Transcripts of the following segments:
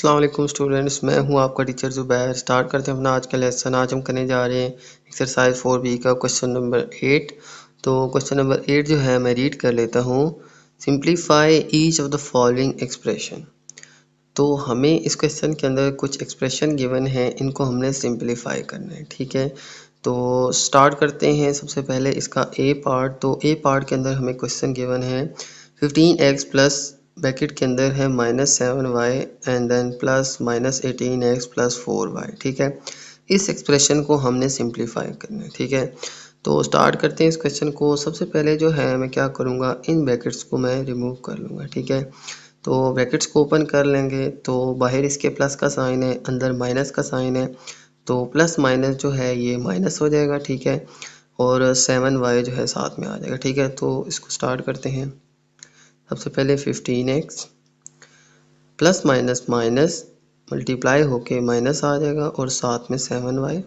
अस्सलाम वालेकुम स्टूडेंट्स, मैं हूं आपका टीचर ज़ुबैर। स्टार्ट करते हैं अपना आज का लेसन। आज हम करने जा रहे हैं एक्सरसाइज 4B का क्वेश्चन नंबर 8। तो क्वेश्चन नंबर 8 जो है मैं रीड कर लेता हूं। Simplify each of the following expression. तो हमें इस क्वेश्चन के अंदर कुछ एक्सप्रेशन गिवन है, इनको हमने सिंप्लीफाई करना है। ठीक है, तो स्टार्ट करते हैं। सबसे पहले इसका ए पार्ट। तो ए पार्ट के अंदर हमें क्वेश्चन गिवन है 15x प्लस ब्रैकेट के अंदर है -7y and then plus -18x plus 4y। ठीक है, इस एक्सप्रेशन को हमने सिंप्लीफाई करना है। ठीक है, तो स्टार्ट करते हैं इस क्वेश्चन को। सबसे पहले जो है मैं क्या करूँगा, इन ब्रैकेट्स को मैं रिमूव कर लूँगा। ठीक है, तो ब्रैकेट्स को ओपन कर लेंगे तो बाहर इसके प्लस का साइन है, अंदर माइनस का साइन है, तो प्लस माइनस जो है ये माइनस हो जाएगा। ठीक है, और 7y जो है साथ में आ जाएगा। ठीक है, तो इसको स्टार्ट करते हैं। सबसे पहले 15x plus minus minus multiply होके माइनस आ जाएगा और साथ में 7y,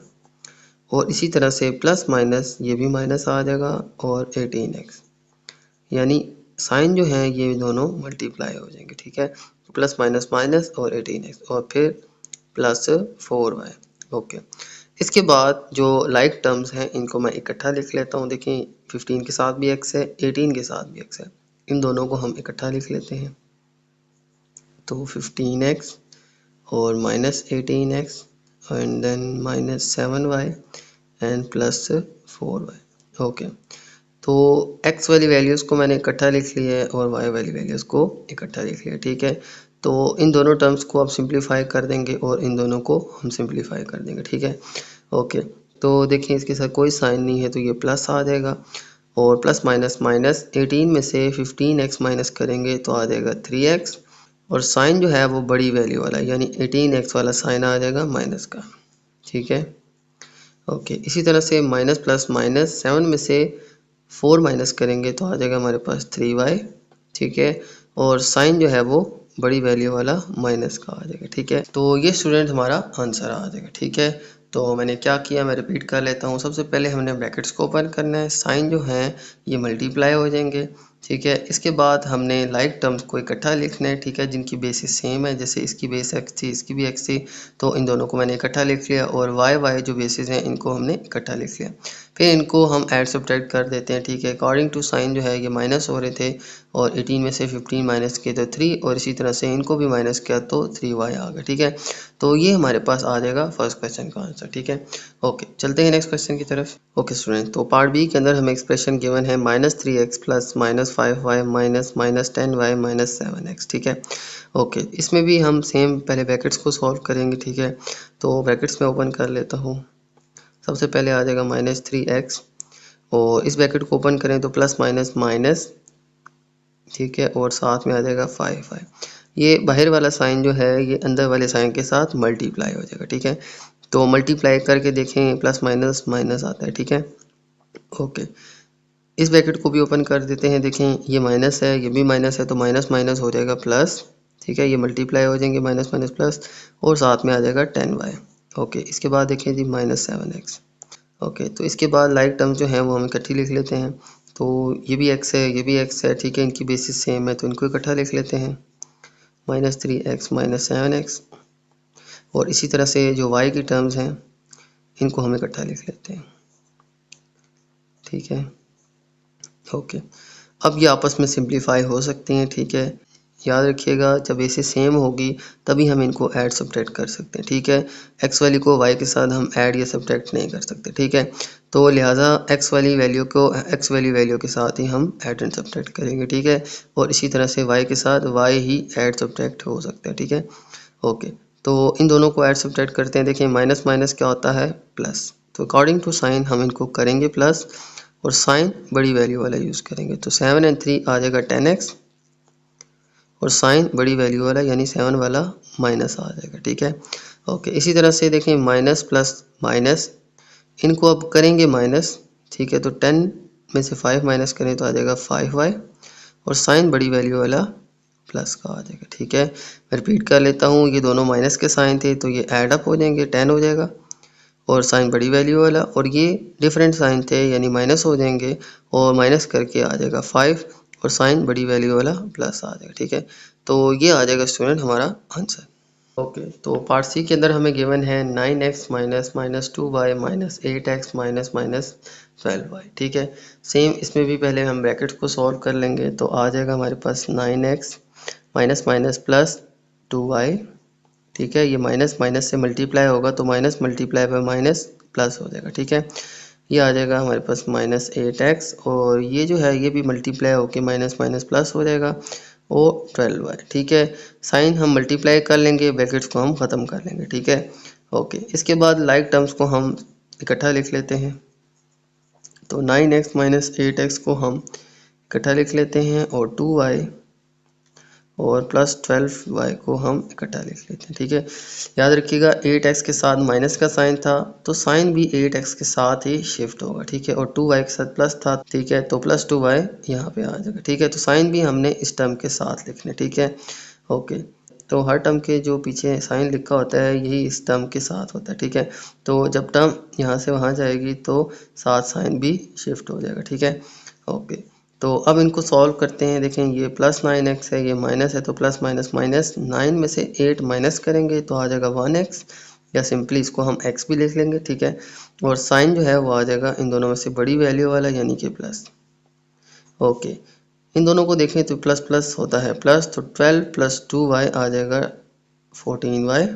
और इसी तरह से प्लस माइनस ये भी माइनस आ जाएगा और 18x, यानी साइन जो है ये दोनों मल्टीप्लाई हो जाएंगे। ठीक है, प्लस माइनस माइनस और 18x और फिर प्लस 4y। ओके, इसके बाद जो लाइक टर्म्स हैं इनको मैं इकट्ठा लिख लेता हूँ। देखिए 15 के साथ भी x है, 18 के साथ भी x है, इन दोनों को हम इकट्ठा लिख लेते हैं। तो 15x और minus 18x and then minus 7y and plus 4y। Okay, तो x वाली वैल्यूज़ को मैंने इकट्ठा लिख लिया है और y वाली वैल्यूज़ को इकट्ठा लिख लिया। ठीक है, तो इन दोनों टर्म्स को आप सिंप्लीफाई कर देंगे और इन दोनों को हम सिंप्लीफाई कर देंगे। ठीक है, ओके, तो देखिए इसके साथ कोई साइन नहीं है तो ये प्लस आ जाएगा, और प्लस माइनस माइनस 18 में से 15x माइनस करेंगे तो आ जाएगा 3x, और साइन जो है वो बड़ी वैल्यू वाला यानी 18x वाला साइन आ जाएगा माइनस का। ठीक है, ओके, इसी तरह से माइनस प्लस माइनस 7 में से 4 माइनस करेंगे तो आ जाएगा हमारे पास 3y। ठीक है, और साइन जो है वो बड़ी वैल्यू वाला माइनस का आ जाएगा। ठीक है, तो ये स्टूडेंट हमारा आंसर आ जाएगा। ठीक है, तो मैंने क्या किया, मैं रिपीट कर लेता हूँ। सबसे पहले हमने ब्रैकेट्स को ओपन करना है, साइन जो हैं ये मल्टीप्लाई हो जाएंगे। ठीक है, इसके बाद हमने लाइक टर्म्स को इकट्ठा लिखना है। ठीक है, जिनकी बेसिस सेम है, जैसे इसकी बेस x थी, इसकी भी x थी, तो इन दोनों को मैंने इकट्ठा लिख लिया, और y जो बेसिस हैं इनको हमने इकट्ठा लिख लिया। फिर इनको हम ऐड सब्ट्रैक्ट कर देते हैं। ठीक है, अकॉर्डिंग टू साइन जो है ये माइनस हो रहे थे, और 18 में से 15 माइनस किए तो 3, और इसी तरह से इनको भी माइनस किया तो 3y आ गया। ठीक है, तो ये हमारे पास आ जाएगा फर्स्ट क्वेश्चन का आंसर। ठीक है, ओके, चलते हैं नेक्स्ट क्वेश्चन की तरफ। ओके स्टूडेंट, तो पार्ट बी के अंदर हमें एक्सप्रेशन गिवन है -3x plus -5y minus -10y minus 7x। ठीक है, ओके, इसमें भी हम सेम पहले ब्रैकेट्स को सॉल्व करेंगे। ठीक है, तो ब्रैकेट्स में ओपन कर लेता हूँ। सबसे पहले आ जाएगा -3x, और इस ब्रैकेट को ओपन करें तो प्लस माइनस माइनस। ठीक है, और साथ में आ जाएगा 5y। ये बाहर वाला साइन जो है ये अंदर वाले साइन के साथ मल्टीप्लाई हो जाएगा। ठीक है, तो मल्टीप्लाई करके देखें प्लस माइनस माइनस आता है। ठीक है, ओके, इस ब्रैकेट को भी ओपन कर देते हैं। देखें ये माइनस है, ये भी माइनस है, तो माइनस माइनस हो जाएगा प्लस। ठीक है, ये मल्टीप्लाई हो जाएंगे माइनस माइनस प्लस, और साथ में आ जाएगा 10y। ओके, इसके बाद देखें जी -7x। ओके, तो इसके बाद लाइक टर्म्स जो हैं वो हम इकट्ठी लिख लेते हैं। तो ये भी x है, ये भी x है। ठीक है, इनकी बेसिस सेम है तो इनको इकट्ठा लिख लेते हैं, -3x -7x, और इसी तरह से जो y की टर्म्स हैं इनको हम इकट्ठा लिख लेते हैं। ठीक है, ओके, अब ये आपस में सिंप्लीफाई हो सकते हैं। ठीक है, याद रखिएगा जब बेसिस सेम होगी तभी हम इनको ऐड सब्ट्रैक्ट कर सकते हैं। ठीक है, x वाली को y के साथ हम ऐड या सब्ट्रैक्ट नहीं कर सकते। ठीक है, तो लिहाजा x वाली वैल्यू को x वाली वैल्यू के साथ ही हम ऐड एंड सब्ट्रैक्ट करेंगे। ठीक है, और इसी तरह से y के साथ y ही ऐड सब्ट्रैक्ट हो सकता है। ठीक है, ओके, तो इन दोनों को ऐड सब्ट्रैक्ट करते हैं। देखिए माइनस माइनस क्या होता है, प्लस, तो अकॉर्डिंग टू साइन हम इनको करेंगे प्लस, और साइन बड़ी वैल्यू वाला यूज़ करेंगे। तो 7 और 3 आ जाएगा 10x, और साइन बड़ी वैल्यू वाला यानी 7 वाला माइनस आ जाएगा। ठीक है, ओके, इसी तरह से देखें माइनस प्लस माइनस, इनको अब करेंगे माइनस। ठीक है, तो 10 में से 5 माइनस करें तो आ जाएगा 5y, और साइन बड़ी वैल्यू वाला प्लस का आ जाएगा। ठीक है, मैं रिपीट कर लेता हूँ, ये दोनों माइनस के साइन थे तो ये ऐड अप हो जाएंगे, 10 हो जाएगा, और साइन बड़ी वैल्यू वाला, और ये डिफरेंट साइन थे यानी माइनस हो जाएंगे, और माइनस करके आ जाएगा 5, और साइन बड़ी वैल्यू वाला प्लस आ जाएगा। ठीक है, तो ये आ जाएगा स्टूडेंट हमारा आंसर। ओके, तो पार्ट सी के अंदर हमें गिवन है 9x minus minus 2y minus 8x minus minus 12y। ठीक है, सेम इसमें भी पहले हम ब्रैकेट्स को सॉल्व कर लेंगे। तो आ जाएगा हमारे पास 9x minus minus plus 2y। ठीक है, ये माइनस माइनस से मल्टीप्लाई होगा तो minus multiply by minus plus हो जाएगा। ठीक है, ये आ जाएगा हमारे पास माइनस 8x और ये जो है ये भी मल्टीप्लाई होके माइनस माइनस प्लस हो जाएगा और 12y। ठीक है, साइन हम मल्टीप्लाई कर लेंगे, ब्रैकेट्स को हम ख़त्म कर लेंगे। ठीक है, ओके, इसके बाद लाइक टर्म्स को हम इकट्ठा लिख लेते हैं। तो 9x माइनस 8x को हम इकट्ठा लिख लेते हैं और 2y और प्लस 12y को हम इकट्ठा लिख लेते हैं। ठीक है, याद रखिएगा 8x के साथ माइनस का साइन था तो साइन भी 8x के साथ ही शिफ्ट होगा। ठीक है, और 2y के साथ प्लस था। ठीक है, तो प्लस 2y यहाँ पे आ जाएगा। ठीक है, तो साइन भी हमने इस टर्म के साथ लिखने। ठीक है, ओके, तो हर टर्म के जो पीछे साइन लिखा होता है यही इस टर्म के साथ होता है। ठीक है, तो जब टर्म यहाँ से वहाँ जाएगी तो साथ साइन भी शिफ्ट हो जाएगा। ठीक है, ओके, तो अब इनको सॉल्व करते हैं। देखें, ये प्लस 9x है, ये माइनस है, तो प्लस माइनस माइनस 9 में से 8 माइनस करेंगे तो आ जाएगा 1x, या सिंपली इसको हम x भी लिख लेंगे। ठीक है, और साइन जो है वो आ जाएगा इन दोनों में से बड़ी वैल्यू वाला, यानी कि प्लस। ओके, इन दोनों को देखें तो प्लस प्लस होता है प्लस, तो 12 प्लस 2y आ जाएगा 14y,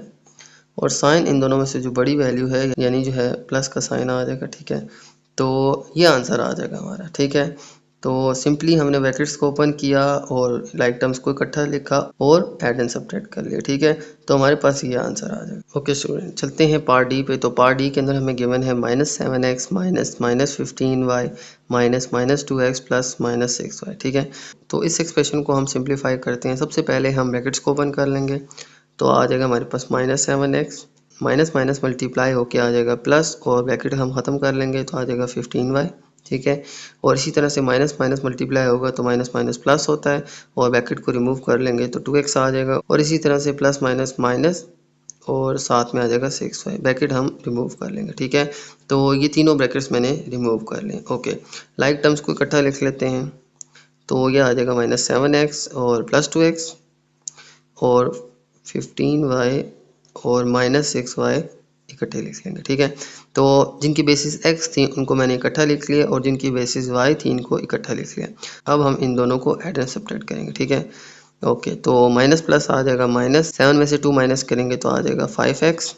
और साइन इन दोनों में से जो बड़ी वैल्यू है यानी जो है प्लस का साइन आ जाएगा। ठीक है, तो ये आंसर आ जाएगा हमारा। ठीक है, तो सिंपली हमने ब्रैकेट्स को ओपन किया और लाइक टर्म्स को इकट्ठा लिखा और ऐड एंड सब्ट्रैक्ट कर लिया। ठीक है, तो हमारे पास ये आंसर आ जाएगा। ओके स्टूडेंट, चलते हैं पार्ट डी पे। तो पार्ट डी के अंदर हमें गिवन है minus 7x minus minus 15y minus minus 2x plus minus 6y। ठीक है, तो इस एक्सप्रेशन को हम सिंप्लीफाई करते हैं। सबसे पहले हम ब्रैकेट्स को ओपन कर लेंगे, तो आ जाएगा हमारे पास minus 7x minus minus multiply होके आ जाएगा प्लस, और ब्रैकेट हम ख़त्म कर लेंगे तो आ जाएगा 15y। ठीक है, और इसी तरह से माइनस माइनस मल्टीप्लाई होगा तो माइनस माइनस प्लस होता है, और ब्रैकेट को रिमूव कर लेंगे तो 2x आ जाएगा, और इसी तरह से प्लस माइनस माइनस और साथ में आ जाएगा 6y। ब्रैकेट हम रिमूव कर लेंगे। ठीक है, तो ये तीनों ब्रैकेट्स मैंने रिमूव कर लिए। ओके, लाइक टर्म्स को इकट्ठा लिख लेते हैं, तो यह आ जाएगा माइनस 7x और प्लस 2x और 15y और माइनस 6y इकट्ठे लिख लेंगे। ठीक है, तो जिनकी बेसिस x थी उनको मैंने इकट्ठा लिख लिया और जिनकी बेसिस y थी इनको इकट्ठा लिख लिया। अब हम इन दोनों को ऐड एंड सब्ट्रैक्ट करेंगे। ठीक है, ओके, तो माइनस प्लस आ जाएगा माइनस, 7 में से 2 माइनस करेंगे तो आ जाएगा 5x,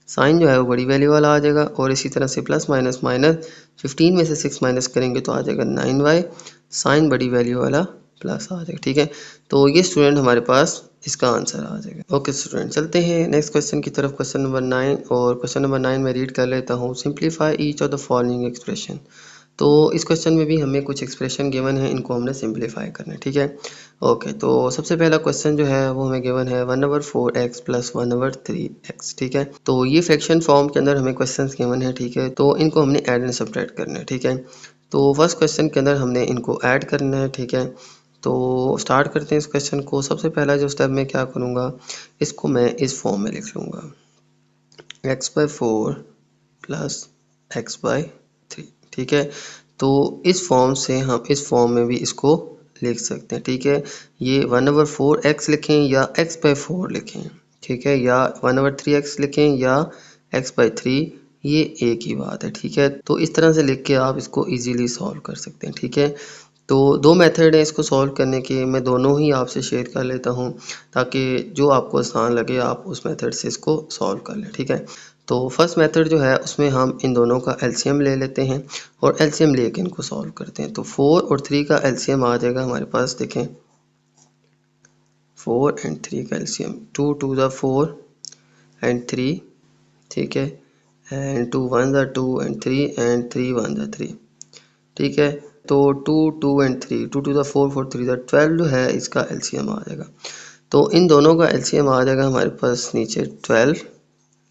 साइन जो है वो बड़ी वैल्यू वाला आ जाएगा, और इसी तरह से प्लस माइनस माइनस 15 में से 6 माइनस करेंगे तो आ जाएगा 9y, साइन बड़ी वैल्यू वाला प्लस आ जाएगा। ठीक है, तो ये स्टूडेंट हमारे पास इसका आंसर आ जाएगा। ओके स्टूडेंट, चलते हैं नेक्स्ट क्वेश्चन की तरफ, क्वेश्चन नंबर 9। और क्वेश्चन नंबर 9 में रीड कर लेता हूँ, simplify each of the following expression. तो इस क्वेश्चन में भी हमें कुछ एक्सप्रेशन गिवन है, इनको हमने सिंप्लीफाई करना है। ठीक है, ओके, तो सबसे पहला क्वेश्चन जो है वो हमें गिवन है 1/4x प्लस 1/3x। ठीक है, तो ये फ्रैक्शन फॉर्म के अंदर हमें क्वेश्चन गिवन है। ठीक है, तो इनको हमने ऐड एंड सब्ट्रैक्ट करना है। ठीक है, तो फर्स्ट क्वेश्चन के अंदर हमने इनको ऐड करना है। ठीक है, तो स्टार्ट करते हैं इस क्वेश्चन को। सबसे पहला जो स्टेप मैं क्या करूँगा, इसको मैं इस फॉर्म में लिख लूँगा, x/4 प्लस x/3। ठीक है, तो इस फॉर्म से हम इस फॉर्म में भी इसको लिख सकते हैं। ठीक है, ये 1/4x लिखें या x/4 लिखें। ठीक है, या 1/3x लिखें या x/3, ये एक ही बात है। ठीक है, तो इस तरह से लिख के आप इसको इजीली सॉल्व कर सकते हैं। ठीक है, तो दो मेथड हैं इसको सॉल्व करने के, मैं दोनों ही आपसे शेयर कर लेता हूँ ताकि जो आपको आसान लगे आप उस मेथड से इसको सॉल्व कर लें। ठीक है, तो फर्स्ट मेथड जो है उसमें हम इन दोनों का एलसीएम ले लेते हैं और एलसीएम लेके इनको सॉल्व करते हैं। तो 4 और 3 का एलसीएम आ जाएगा हमारे पास, देखें 4 एंड 3 का एलसीएम, 2 2 ज़ा 4 एंड 3। ठीक है, एंड 2 1 ज़ा 2 एंड 3 एंड 3 1 ज़ा 3। ठीक है, तो 2 2 एंड 3, 2 2 ज़ा 4 4 3 ज़ा 12 जो है इसका एलसीएम आ जाएगा। तो इन दोनों का एलसीएम आ जाएगा हमारे पास नीचे 12।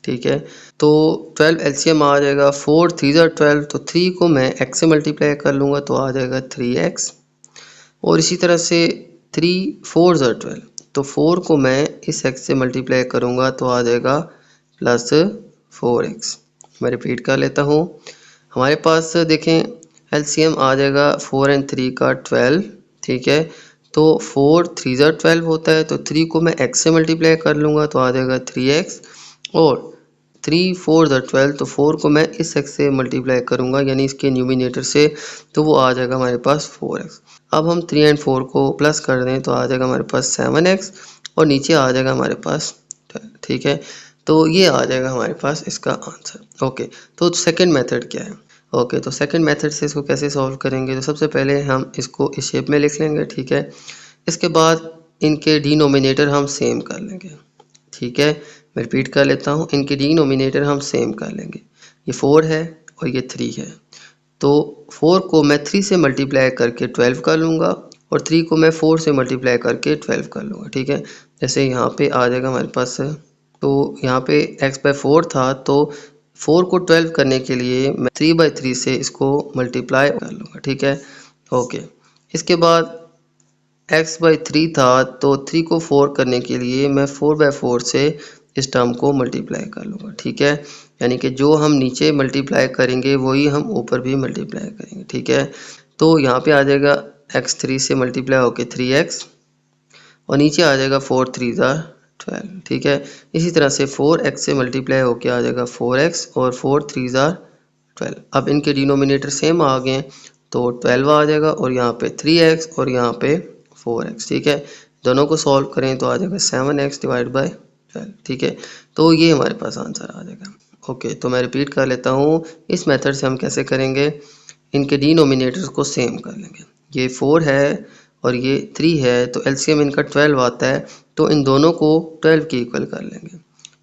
ठीक है, तो 12 एलसीएम आ जाएगा, 4 3 ज़ा 12, तो 3 को मैं x से मल्टीप्लाई कर लूँगा तो आ जाएगा 3x, और इसी तरह से 3 4 ज़ा 12, तो 4 को मैं इस x से मल्टीप्लाई करूँगा तो आ जाएगा प्लस 4x। मैं रिपीट कर लेता हूँ, हमारे पास देखें एलसीएम आ जाएगा 4 एंड 3 का 12। ठीक है, तो 4 3 ज़ा 12 होता है, तो 3 को मैं x से मल्टीप्लाई कर लूँगा तो आ जाएगा 3x, और 3 4 ज़ा 12, तो 4 को मैं इस x से मल्टीप्लाई करूँगा यानी इसके न्यूमिनेटर से, तो वो आ जाएगा हमारे पास 4x। अब हम 3 एंड 4 को प्लस कर दें तो आ जाएगा हमारे पास 7x, और नीचे आ जाएगा हमारे पास 12, ठीक है। तो ये आ जाएगा हमारे पास इसका आंसर। ओके, तो सेकंड मेथड क्या है? ओके, तो सेकंड मेथड से इसको कैसे सॉल्व करेंगे? तो सबसे पहले हम इसको इस शेप में लिख लेंगे, ठीक है। इसके बाद इनके डिनोमिनेटर हम सेम कर लेंगे, ठीक है। मैं रिपीट कर लेता हूँ, इनके डिनोमिनेटर हम सेम कर लेंगे। ये 4 है और ये 3 है, तो 4 को मैं 3 से मल्टीप्लाई करके 12 कर लूँगा, और 3 को मैं 4 से मल्टीप्लाई करके 12 कर लूँगा, ठीक है। जैसे यहाँ पे आ जाएगा हमारे पास, तो यहाँ पे x/4 था, तो 4 को 12 करने के लिए मैं 3/3 से इसको मल्टीप्लाई कर लूँगा, ठीक है। ओके, इसके बाद x/3 था, तो 3 को 4 करने के लिए मैं 4/4 से इस टर्म को मल्टीप्लाई कर लूँगा, ठीक है। यानी कि जो हम नीचे मल्टीप्लाई करेंगे वही हम ऊपर भी मल्टीप्लाई करेंगे, ठीक है। तो यहाँ पे आ जाएगा x3 से मल्टीप्लाई होके 3x, और नीचे आ जाएगा 4 3 ज़ा 12, ठीक है। इसी तरह से 4x से मल्टीप्लाई होके आ जाएगा 4x, और 4 3 ज़ा 12। अब इनके डिनोमिनेटर सेम आ गए हैं, तो 12 आ जाएगा, और यहाँ पे 3x और यहाँ पे 4x, ठीक है। दोनों को सॉल्व करें तो आ जाएगा 7x डिवाइड बाई 12, ठीक है। तो ये हमारे पास आंसर आ जाएगा। ओके, तो मैं रिपीट कर लेता हूँ, इस मेथड से हम कैसे करेंगे, इनके डिनोमिनेटर्स को सेम कर लेंगे। ये 4 है और ये 3 है, तो एलसीएम इनका 12 आता है, तो इन दोनों को 12 के इक्वल कर लेंगे।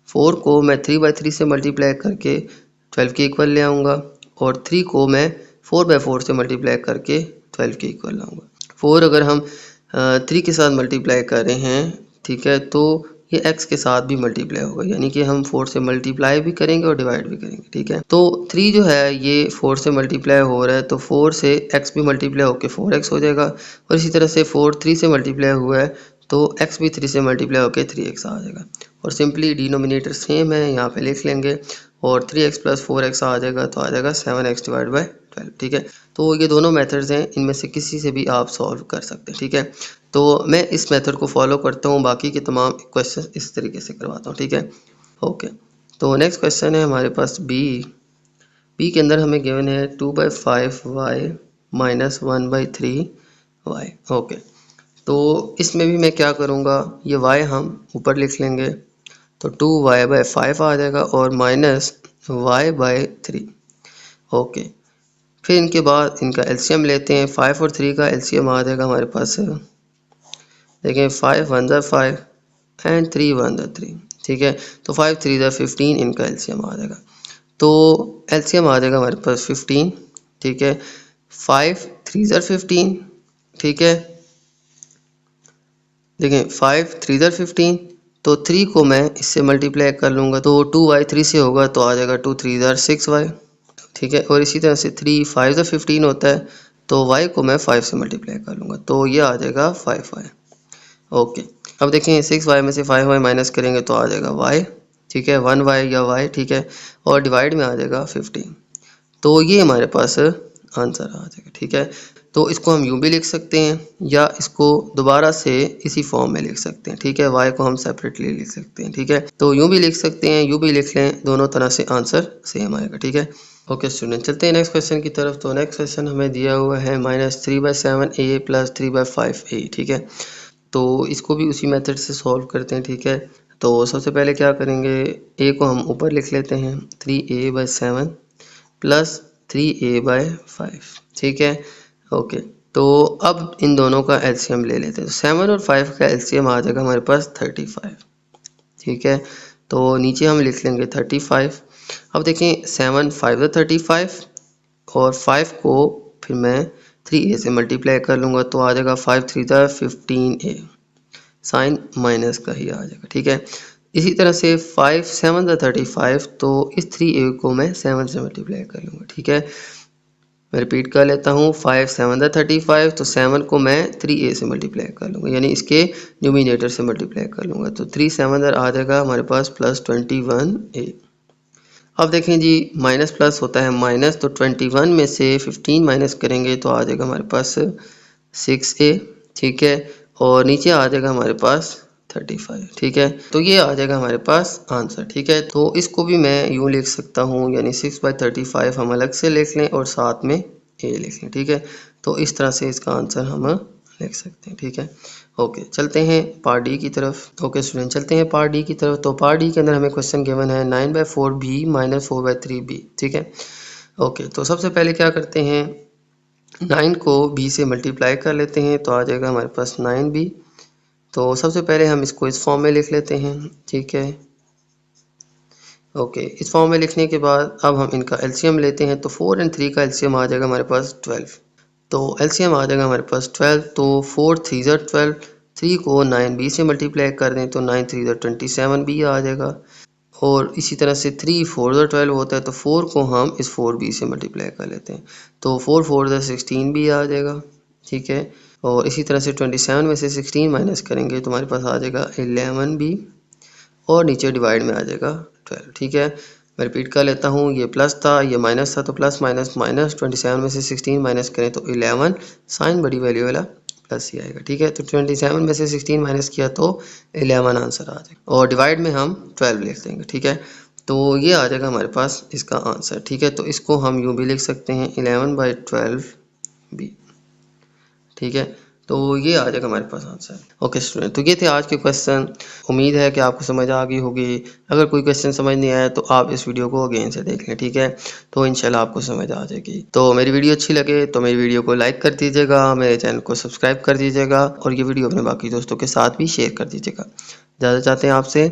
4 को मैं 3/3 से मल्टीप्लाई करके 12 के इक्वल ले आऊँगा, और 3 को मैं 4/4 से मल्टीप्लाई करके 12 के इक्वल लाऊँगा। 4 अगर हम 3 के साथ मल्टीप्लाई कर रहे हैं, ठीक है, तो ये x के साथ भी मल्टीप्लाई होगा, यानी कि हम 4 से मल्टीप्लाई भी करेंगे और डिवाइड भी करेंगे, ठीक है। तो 3 जो है ये 4 से मल्टीप्लाई हो रहा है, तो 4 से x भी मल्टीप्लाई होकर 4x हो जाएगा, और इसी तरह से 4 3 से मल्टीप्लाई हुआ है, तो x भी 3 से मल्टीप्लाई होकर 3x आ जाएगा, और सिंपली डिनोमिनेटर सेम है, यहाँ पे लिख लेंगे, और 3x + 4x आ जाएगा, तो आ जाएगा 7x डिवाइड बाई 12, ठीक है। तो ये दोनों मेथड्स हैं, इनमें से किसी से भी आप सॉल्व कर सकते हैं, ठीक है। तो मैं इस मेथड को फॉलो करता हूँ, बाकी के तमाम क्वेश्चन इस तरीके से करवाता हूँ, ठीक है। ओके, तो नेक्स्ट क्वेश्चन है हमारे पास बी के अंदर हमें गिवन है 2/5y - 1/3y। ओके, तो इसमें भी मैं क्या करूँगा, ये y हम ऊपर लिख लेंगे, तो 2y/5 आ जाएगा, और -y/3। ओके, फिर इनके बाद इनका एलसीएम लेते हैं। 5 और 3 का एलसीएम आ जाएगा हमारे पास, देखें 5 1 ज़ा 5 एंड 3 1 ज़ा 3, ठीक है। तो 5 3 ज़ा 15 इनका एलसीएम आ जाएगा, तो एलसीएम आ जाएगा हमारे पास 15, ठीक है। 5 3 ज़ा 15, ठीक है। देखें 5 3 ज़ा 15, तो 3 को मैं इससे मल्टीप्लाई कर लूँगा, तो 2y 3 से होगा, तो आ जाएगा 2 3 ज़ा 6y, ठीक है। और इसी तरह से 3 5 ज़ा 15 होता है, तो y को मैं 5 से मल्टीप्लाई कर लूँगा, तो ये आ जाएगा 5y। ओके, अब देखें 6y में से 5y माइनस करेंगे तो आ जाएगा y, ठीक है, 1y या y, ठीक है, और डिवाइड में आ जाएगा 15, तो ये हमारे पास आंसर आ जाएगा, ठीक है। तो इसको हम यूँ भी लिख सकते हैं, या इसको दोबारा से इसी फॉर्म में लिख सकते हैं, ठीक है। y को हम सेपरेटली लिख सकते हैं, ठीक है। तो यूँ भी लिख सकते हैं, यूँ भी लिख लें, दोनों तरह से आंसर सेम आएगा, ठीक है। ओके स्टूडेंट, चलते हैं नेक्स्ट क्वेश्चन की तरफ। तो नेक्स्ट क्वेश्चन हमें दिया हुआ है -3/7a + 3/5a, ठीक है। तो इसको भी उसी मेथड से सॉल्व करते हैं, ठीक है। तो सबसे पहले क्या करेंगे, a को हम ऊपर लिख लेते हैं, 3a/7 + 3a/5, ठीक है। ओके, तो अब इन दोनों का एलसीएम ले लेते हैं। तो 7 और 5 का एलसीएम आ जाएगा हमारे पास 35, ठीक है। तो नीचे हम लिख लेंगे 35। अब देखें 7 5 ज़ा 35, और 5 को फिर मैं 3a से मल्टीप्लाई कर लूँगा, तो आ जाएगा 5 3 ज़ा 15a, साइन माइनस का ही आ जाएगा, ठीक है। इसी तरह से 5 7 ज़ा 35, तो इस 3a को मैं 7 से मल्टीप्लाई कर लूँगा, ठीक है। मैं रिपीट कर लेता हूँ, 5 7 ज़ा 35, तो 7 को मैं 3a से मल्टीप्लाई कर लूँगा, यानी इसके न्यूमिनेटर से मल्टीप्लाई कर लूँगा, तो 3 7 आ जाएगा हमारे पास +21a। अब देखें जी, माइनस प्लस होता है माइनस, तो 21 में से 15 माइनस करेंगे तो आ जाएगा हमारे पास 6a, ठीक है, और नीचे आ जाएगा हमारे पास 35, ठीक है। तो ये आ जाएगा हमारे पास आंसर, ठीक है। तो इसको भी मैं यूँ लिख सकता हूँ, यानी 6/35 हम अलग से लिख लें और साथ में ए लिख लें, ठीक है। तो इस तरह से इसका आंसर हम लिख सकते हैं, ठीक है। ओके, चलते हैं पार्ट डी की तरफ। ओके स्टूडेंट, चलते हैं पार्ट डी की तरफ। तो पार्ट डी के अंदर हमें क्वेश्चन गिवन है 9/4b - 4/3b, ठीक है। ओके, तो सबसे पहले क्या करते हैं, 9 को b से मल्टीप्लाई कर लेते हैं तो आ जाएगा हमारे पास 9b। तो सबसे पहले हम इसको इस फॉर्म में लिख लेते हैं, ठीक है। ओके, इस फॉर्म में लिखने के बाद अब हम इनका एलसीएम लेते हैं। तो 4 और 3 का एलसीएम आ जाएगा हमारे पास 12। तो एलसीएम आ जाएगा हमारे पास 12। तो 4 3 ज़ा 12, 3 को 9b से मल्टीप्लाई कर दें तो 9 3 ज़ा 27b आ जाएगा। और इसी तरह से 3 4 ज़ा 12 होता है, तो 4 को हम इस 4b से मल्टीप्लाई कर लेते हैं तो 4 4 ज़ा 16b आ जाएगा, ठीक है। और इसी तरह से 27 में से 16 माइनस करेंगे तो हमारे पास आ जाएगा 11b और नीचे डिवाइड में आ जाएगा 12, ठीक है। मैं रिपीट कर लेता हूँ, ये प्लस था, ये माइनस था, तो प्लस माइनस माइनस 27 में से 16 माइनस करें तो 11, साइन बड़ी वैल्यू वाला प्लस ही आएगा, ठीक है। तो 27 में से 16 माइनस किया तो 11 आंसर आ जाएगा और डिवाइड में हम 12 लिख देंगे, ठीक है। तो ये आ जाएगा हमारे पास इसका आंसर, ठीक है। तो इसको हम यूँ भी लिख सकते हैं 11/12b, ठीक है। तो ये आ जाएगा हमारे पास आंसर। ओके स्टूडेंट, तो ये थे आज के क्वेश्चन। उम्मीद है कि आपको समझ आ गई होगी। अगर कोई क्वेश्चन समझ नहीं आया तो आप इस वीडियो को अगेन से देख लें, ठीक है। तो इंशाल्लाह आपको समझ आ जाएगी। तो मेरी वीडियो अच्छी लगे तो मेरी वीडियो को लाइक कर दीजिएगा, मेरे चैनल को सब्सक्राइब कर दीजिएगा और ये वीडियो अपने बाकी दोस्तों के साथ भी शेयर कर दीजिएगा। ज़्यादा चाहते हैं आपसे,